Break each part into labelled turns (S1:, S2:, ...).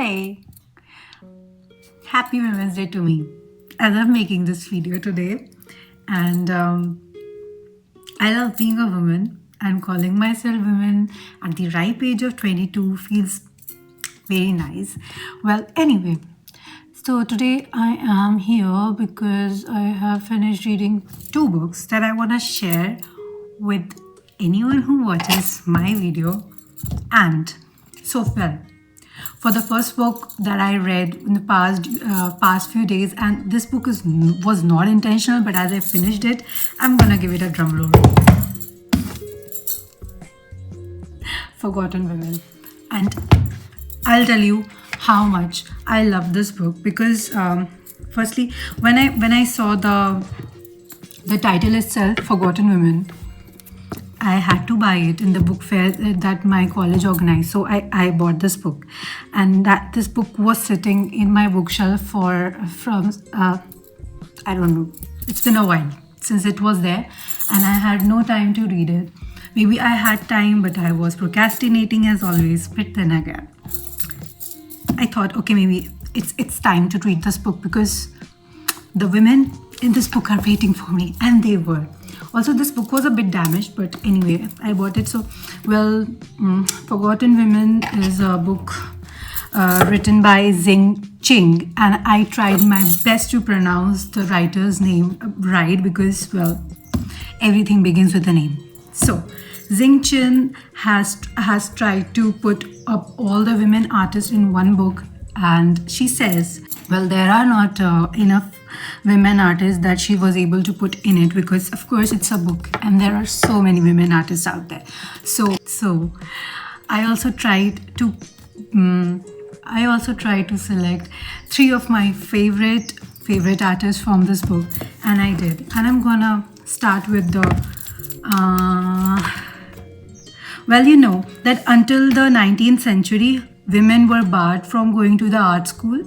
S1: Hi, happy Women's Day to me. I love making this video today, and I love being a woman. And calling myself woman at the ripe age of 22 feels very nice. Well, anyway, so today I am here because I have finished reading two books that I want to share with anyone who watches my video. And so, well, for the first book that I read in the past few days, and this book was not intentional, but as I finished it, I'm gonna give it a drum roll. Forgotten Women, and I'll tell you how much I love this book because, firstly, when I saw the title itself, Forgotten Women, I had to buy it in the book fair that my college organized. So I bought this book, and this book was sitting in my bookshelf from I don't know. It's been a while since it was there, and I had no time to read it. Maybe I had time, but I was procrastinating as always. But then again, I thought, okay, maybe it's time to read this book because the women in this book are waiting for me, and they were. Also, this book was a bit damaged, but anyway, I bought it. So, well, Forgotten Women is a book written by Xing Ching, and I tried my best to pronounce the writer's name right because, well, everything begins with a name. So, Xing Ching has tried to put up all the women artists in one book, and she says, well, there are not enough women artists that she was able to put in it because, of course, it's a book and there are so many women artists out there. So I also tried to select three of my favorite artists from this book, and I did. And I'm gonna start with the well, you know that until the 19th century, women were barred from going to the art school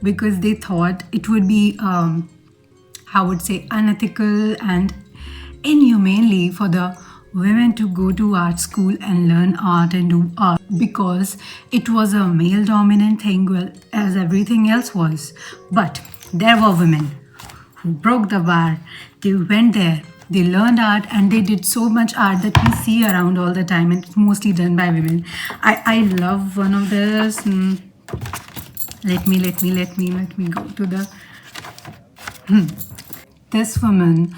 S1: because they thought it would be, I would say, unethical and inhumanely for the women to go to art school and learn art and do art because it was a male dominant thing, well, as everything else was. But there were women who broke the bar. They went there. They learned art and they did so much art that we see around all the time, and it's mostly done by women. I love one of theirs. Let me go to the this woman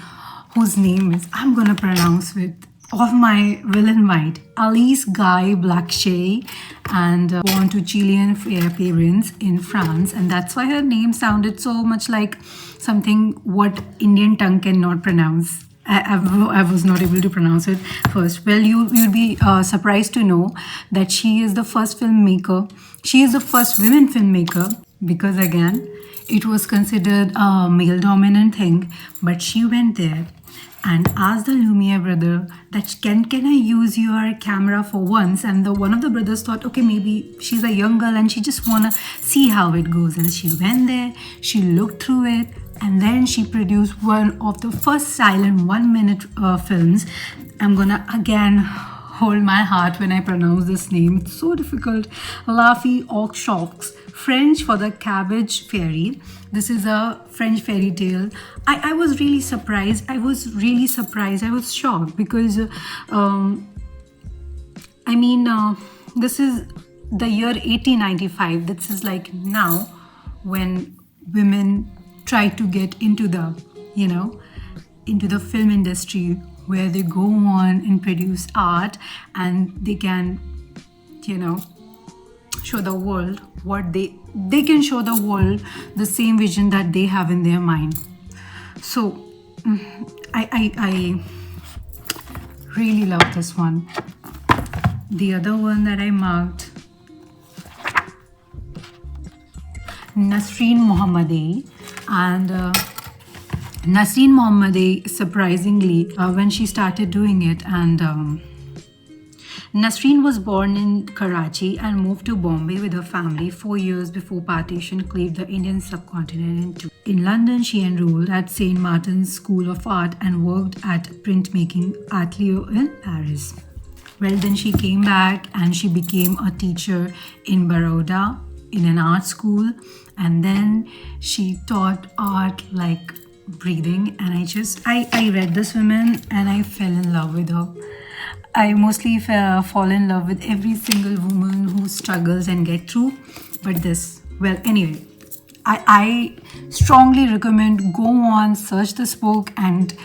S1: whose name is, I'm gonna pronounce with of my will and might, Alice Guy Blanchet, and born to Chilean parents in France, and that's why her name sounded so much like something what Indian tongue cannot pronounce. I was not able to pronounce it first. Well, you'd be surprised to know that she is the first filmmaker. She is the first women filmmaker because, again, it was considered a male dominant thing. But she went there and asked the Lumiere brother that can I use your camera for once? And one of the brothers thought, okay, maybe she's a young girl and she just wanna see how it goes. And she went there, she looked through it, and then she produced one of the first silent 1 minute films. I'm gonna again hold my heart when I pronounce this name. It's so difficult. Laffy Aux Shocks, French for the Cabbage Fairy. This is a French fairy tale. I was really surprised. I was shocked because, this is the year 1895. This is like now when women try to get into the film industry where they go on and produce art and they can show the world what they can show the world the same vision that they have in their mind. So I really love this one. The other one that I marked, Nasreen Mohammadi, and Nasreen Mohammadi, surprisingly, when she started doing it, and Nasreen was born in Karachi and moved to Bombay with her family 4 years before partition cleaved the Indian subcontinent in two. In London, she enrolled at St. Martin's School of Art and worked at printmaking atelier in Paris. Well, then she came back and she became a teacher in Baroda in an art school, and then she taught art like breathing. And I read this woman and I fell in love with her. I mostly fall in love with every single woman who struggles and get through. But this, well, anyway, I strongly recommend go on, search this book, and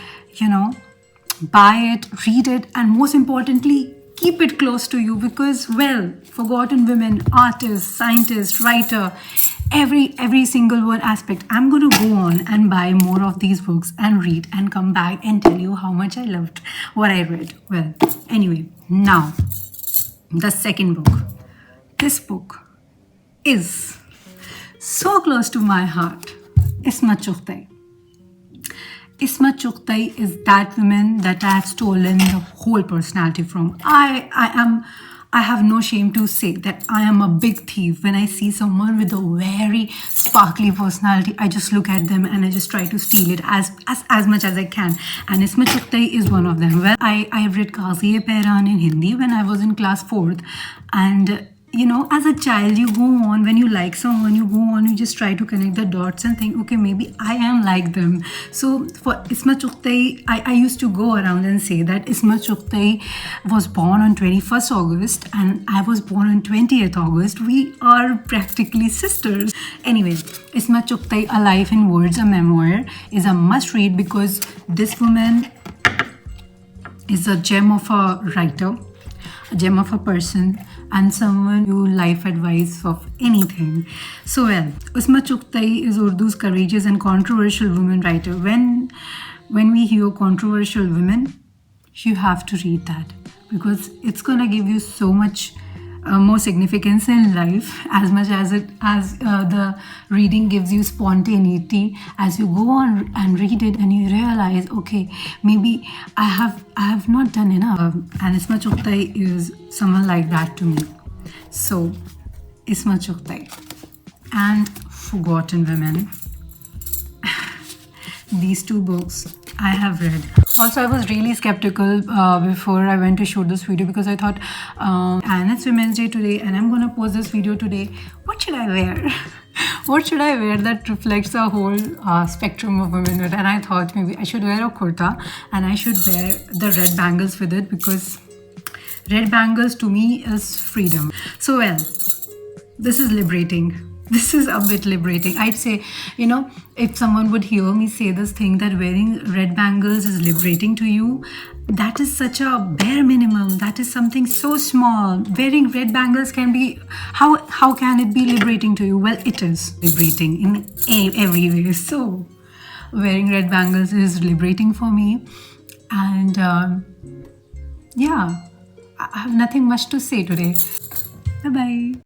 S1: buy it, read it, and most importantly, keep it close to you because, well, forgotten women, artists, scientists, writer, every single one aspect. I'm going to go on and buy more of these books and read and come back and tell you how much I loved what I read. Well, anyway, now the second book. This book is so close to my heart. Ismat Chughtai. Ismat Chughtai is that woman that I have stolen the whole personality from. I have no shame to say that I am a big thief. When I see someone with a very sparkly personality, I just look at them and I just try to steal it as much as I can. And Ismat Chughtai is one of them. Well, I read Qazi-e-Pehran in Hindi when I was in class 4th. And as a child, you go on, when you like someone, you go on, you just try to connect the dots and think, okay, maybe I am like them. So for Ismat Chughtai, I used to go around and say that Ismat Chughtai was born on 21st August and I was born on 20th August. We are practically sisters. Anyway, Ismat Chughtai, A Life in Words, a memoir, is a must read because this woman is a gem of a writer, a gem of a person, and someone who life advice of anything. So well, Ismat Chughtai is Urdu's courageous and controversial woman writer. When we hear controversial women, you have to read that because it's gonna give you so much more significance in life as much as the reading gives you spontaneity. As you go on and read it and you realize, okay, maybe I have not done enough. And Ismat Chughtai is someone like that to me. So Ismat Chughtai and Forgotten Women. These two books I have read. Also, I was really skeptical before I went to shoot this video because I thought, and it's Women's Day today and I'm gonna post this video today. What should I wear? What should I wear that reflects the whole spectrum of women? And I thought maybe I should wear a kurta and I should wear the red bangles with it because red bangles to me is freedom. So well, this is liberating. This is a bit liberating. I'd say, if someone would hear me say this thing that wearing red bangles is liberating to you, that is such a bare minimum. That is something so small. Wearing red bangles can be, how can it be liberating to you? Well, it is liberating in every way. So wearing red bangles is liberating for me. And yeah, I have nothing much to say today. Bye-bye.